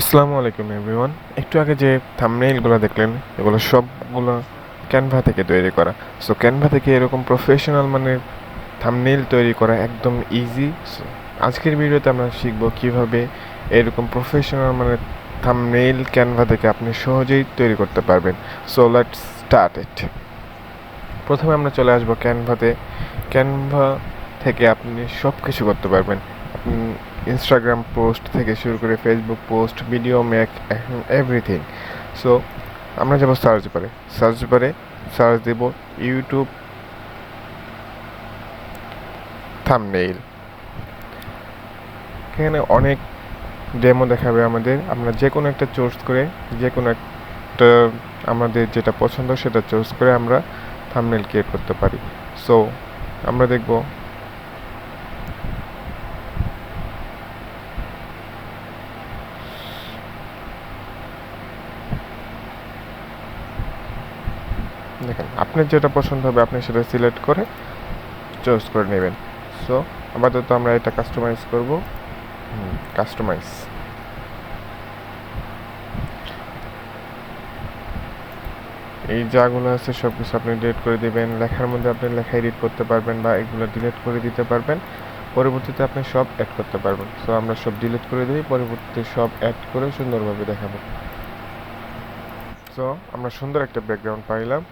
আসসালামু আলাইকুম এভরিওয়ান। একটু আগে যে থাম্বনেইলগুলো দেখলেন এগুলো সবগুলো ক্যানভা থেকে তৈরি করা। সো ক্যানভা থেকে এরকম প্রফেশনাল মানের থাম্বনেইল তৈরি করা একদম ইজি। সো আজকের ভিডিওতে আমরা শিখব কিভাবে এরকম প্রফেশনাল মানের থাম্বনেইল ক্যানভা থেকে আপনি সহজেই তৈরি করতে পারবেন। So let's start it. প্রথমে আমরা চলে আসবো ক্যানভাতে। ক্যানভা থেকে আপনি সব কিছু করতে পারবেন। ইনস্টাগ্রাম পোস্ট থেকে শুরু করে Facebook post, video make, everything. So আমরা যাব সার্চ বারে সার্চ দেব ইউটিউব থাম্বনেইল। এখানে অনেক ডেমো দেখাবে আমাদের। আমরা যে কোনো একটা চুজ করে, যে কোনো একটা আমাদের যেটা পছন্দ সেটা চুজ করে আমরা থাম্বনেইল ক্রিয়েট করতে পারি। সো আমরা দেখব দেখেন আপনার যেটা পছন্দ হবে আপনি সেটা সিলেক্ট করে চুজ করে নেবেন। সো আপাতত আমরা এটা কাস্টমাইজ করব। কাস্টমাইজ এই যাগুলো আছে সব কিছু আপনি ডিলিট করে দিবেন। লেখার মধ্যে আপনি লেখা এডিট করতে পারবেন বা এগুলো ডিলিট করে দিতে পারবেন। পরবর্তীতে আপনি সব অ্যাড করতে পারবেন। সো আমরা সব ডিলিট করে দিই, পরবর্তীতে সব অ্যাড করে সুন্দরভাবে দেখাবো। সো আমরা সুন্দর একটা ব্যাকগ্রাউন্ড পাইলাম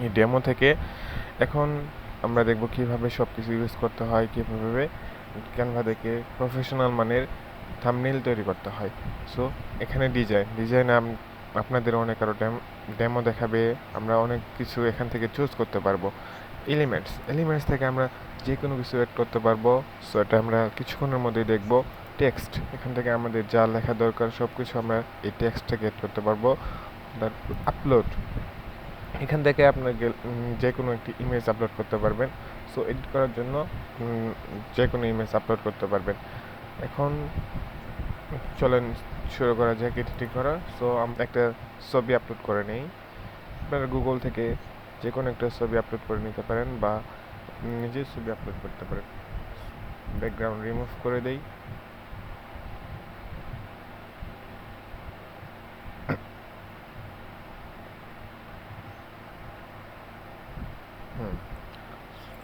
এই ডেমো থেকে। এখন আমরা দেখব কিভাবে সব কিছু ইউজ করতে হয়, কীভাবে ক্যানভা থেকে প্রফেশনাল মানের থাম্বনেইল তৈরি করতে হয়। সো এখানে ডিজাইনে আপনাদের অনেক আরও ডেমো দেখাবে। আমরা অনেক কিছু এখান থেকে চুজ করতে পারবো। এলিমেন্টস থেকে আমরা যে কোনো কিছু অ্যাড করতে পারবো। সো এটা আমরা কিছুক্ষণের মধ্যেই দেখব। টেক্সট, এখান থেকে আমাদের যা লেখা দরকার সব কিছু আমরা এই টেক্সট থেকে অ্যাড করতে পারবো। তারপর আপলোড, এখান থেকে আপনার যে কোনো একটি ইমেজ আপলোড করতে পারবেন। সো এডিট করার জন্য যে কোনো ইমেজ আপলোড করতে পারবেন। এখন চলেন শুরু করা যাক এডিটিং করা। সো আমরা একটা ছবি আপলোড করে নেই। আপনারা গুগল থেকে যে কোনো একটা ছবি আপলোড করে নিতে পারেন বা নিজের ছবি আপলোড করতে পারেন। ব্যাকগ্রাউন্ড রিমুভ করে দেই।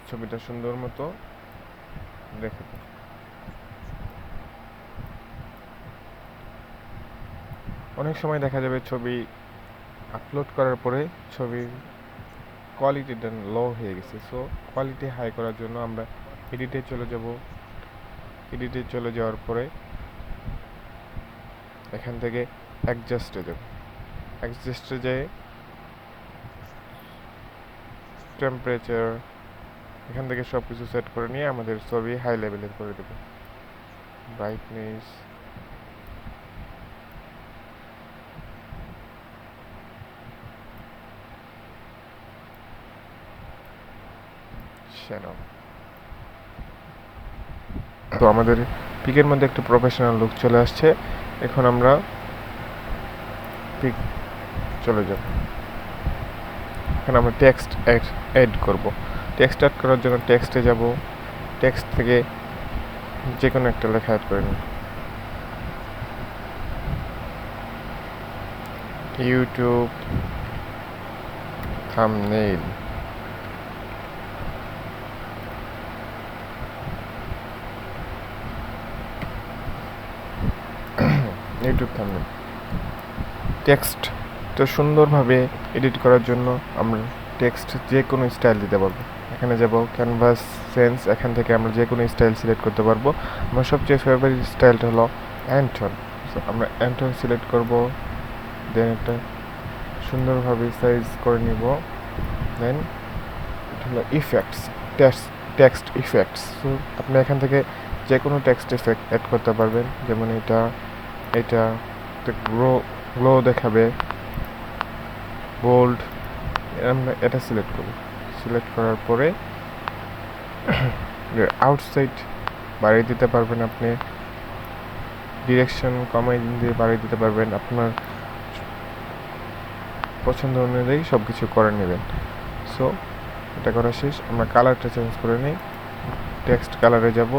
ছবিটা সুন্দর মতো রেখে দিই। অনেক সময় দেখা যাবে ছবি আপলোড করার পরে ছবির কোয়ালিটিটা লো হয়ে গেছে। সো কোয়ালিটি হাই করার জন্য আমরা এডিটে চলে যাওয়ার পরে এখান থেকে অ্যাডজাস্টে যেয়ে টেম্পারেচার, এখান থেকে সব কিছু সেট করে নিয়ে আমাদের ছবি হাই লেভেলের করে দেব। Brightness, shadow. তো আমাদের পিকের মধ্যে একটা প্রফেশনাল লুক চলে আসছে। এখন আমরা পিক চলে যাব। এখন আমরা টেক্সট অ্যাড করব। টেক্সট অ্যাড করার জন্য টেক্সটে যাব। টেক্সট থেকে যে কোনো একটা লেখা অ্যাড করে নিন। YouTube thumbnail. ইউটিউব থাম্বনেইল টেক্সটটা সুন্দরভাবে এডিট করার জন্য আমরা টেক্সট যে কোনো স্টাইল দিতে পারবো। এখানে যাব ক্যানভাস সেন্স, এখান থেকে আমরা যে কোনো স্টাইল সিলেক্ট করতে পারবো। আমার সবচেয়ে ফেভারিট স্টাইলটা হলো অ্যান্টন। সো আমরা অ্যান্টন সিলেক্ট করব, দেন একটা সুন্দরভাবে সাইজ করে নিব। দেন এটা হলো ইফেক্টস, টেক্সট ইফেক্টস। সো আপনি এখান থেকে যে কোনো টেক্সট ইফেক্ট অ্যাড করতে পারবেন। যেমন এটা গ্লো দেখাবে, বোল্ড। আমরা এটা সিলেক্ট করব। সিলেক্ট করার পরে আউটসাইড বাড়িয়ে দিতে পারবেন আপনি, ডিরেকশন কমাই দিয়ে বাড়িয়ে দিতে পারবেন। আপনার পছন্দ অনুযায়ী সব কিছু করে নেবেন। সো এটা করা শেষ। আমরা কালারটা চেঞ্জ করে নিই। টেক্সট কালারে যাব,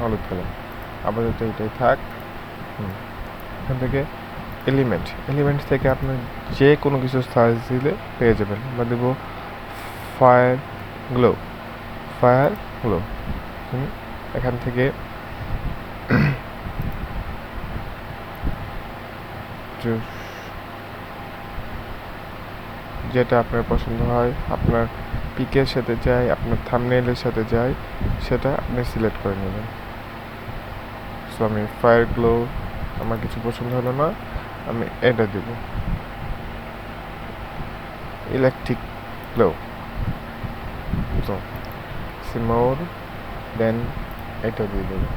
হলুদ কালার, আপাতত এটাই থাক। এখান থেকে এলিমেন্ট থেকে আপনি যে কোনো কিছু সার্চ দিলে পেয়ে যাবেন। আমরা দেবো ফায়ার গ্লো। এখান থেকে যেটা আপনার পছন্দ হয়, আপনার পিকের সাথে যায়, আপনার থাম্বনেইলের সাথে যায়, সেটা আপনি সিলেক্ট করে নেবেন। সো আমি ফায়ার গ্লো, আমার কিছু পছন্দ হলো না, আমি এটা দেব ইলেকট্রিক গ্লো। তো সিমোর দেন এটা দিয়ে দেবো।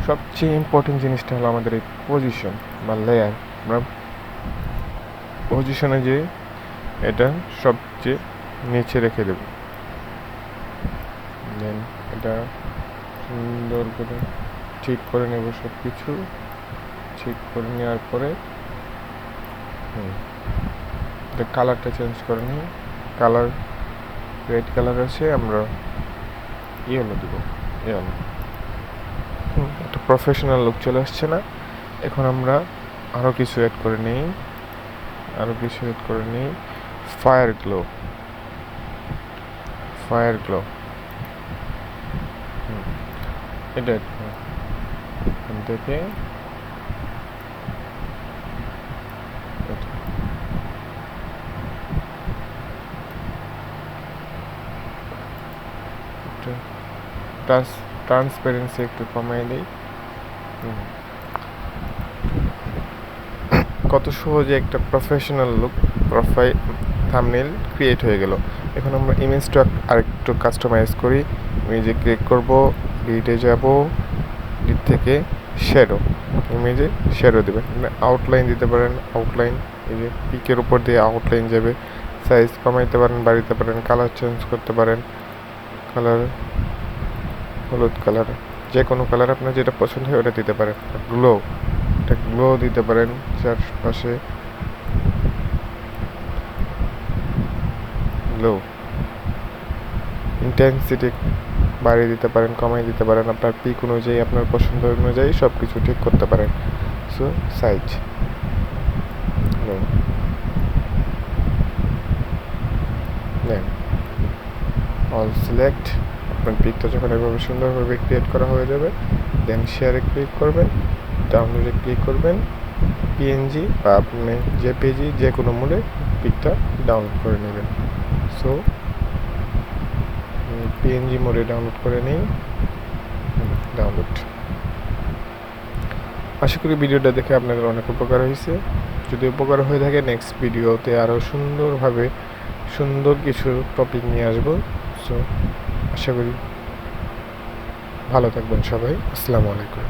সবচেয়ে ইম্পর্টেন্ট জিনিসটা হলো আমাদের এই পজিশন বা লেয়ার। আমরা পজিশনে যে এটা সবচেয়ে নিচে রেখে দেব, দেন এটা সুন্দর করে ঠিক করে নেব। সব কিছু ঠিক করে নেওয়ার পরে কালারটা চেঞ্জ করে নিই। কালার রেড কালার আছে, আমরা ইয়েলো দেবো। ইয়েলো একটা প্রফেশনাল লুক চলে আসছে না? এখন আমরা আরও কিছু অ্যাড করে নিই, ফায়ার গ্লো। এটা এখান থেকে ট্রান্সপারেন্সি একটু কমাই দিই। কত সহজে একটা professional look profile thumbnail create হয়ে গেল। এখন আমরা ইমেজটা আরেকটু কাস্টমাইজ করি। ইমেজে ক্লিক করব, এডিটে যাব, এডিট থেকে শ্যাডো, ইমেজে শ্যাডো দেবেন। আউটলাইন দিতে পারেন, আউটলাইন এই যে পিকের উপর দিয়ে আউটলাইন যাবে। সাইজ কমাইতে পারেন, বাড়াতে পারেন, কালার চেঞ্জ করতে পারেন। কালার হলুদ কালার, যে কোনো কালার আপনার যেটা পছন্দ হয় ওটা দিতে পারেন। গ্লো দিতে পারেন চারপাশে, গ্লো ইন্টেন্সিটি বাড়িয়ে দিতে পারেন, কমাই দিতে পারেন। আপনার পিক অনুযায়ী, আপনার পছন্দ অনুযায়ী সব কিছু ঠিক করতে পারেন। সো সাইজ দেন অল সিলেক্ট। আপনার পিকটা যখন এভাবে সুন্দরভাবে ক্রিয়েট করা হয়ে যাবে, দেন শেয়ারে ক্লিক করবেন, ডাউনলোডে ক্লিক করবেন, পিএনজি বা আপনি জেপিজি যে কোনো মোডে পিকটা ডাউনলোড করে নেবেন। সো পিএনজি মোডে ডাউনলোড করে নিই, ডাউনলোড। আশা করি ভিডিওটা দেখে আপনাদের অনেক উপকার হয়েছে। যদি উপকার হয়ে থাকে, নেক্সট ভিডিওতে আরও সুন্দর কিছু টপিক নিয়ে আসবো। সো আশা করি ভালো থাকবেন সবাই। আসসালামু আলাইকুম।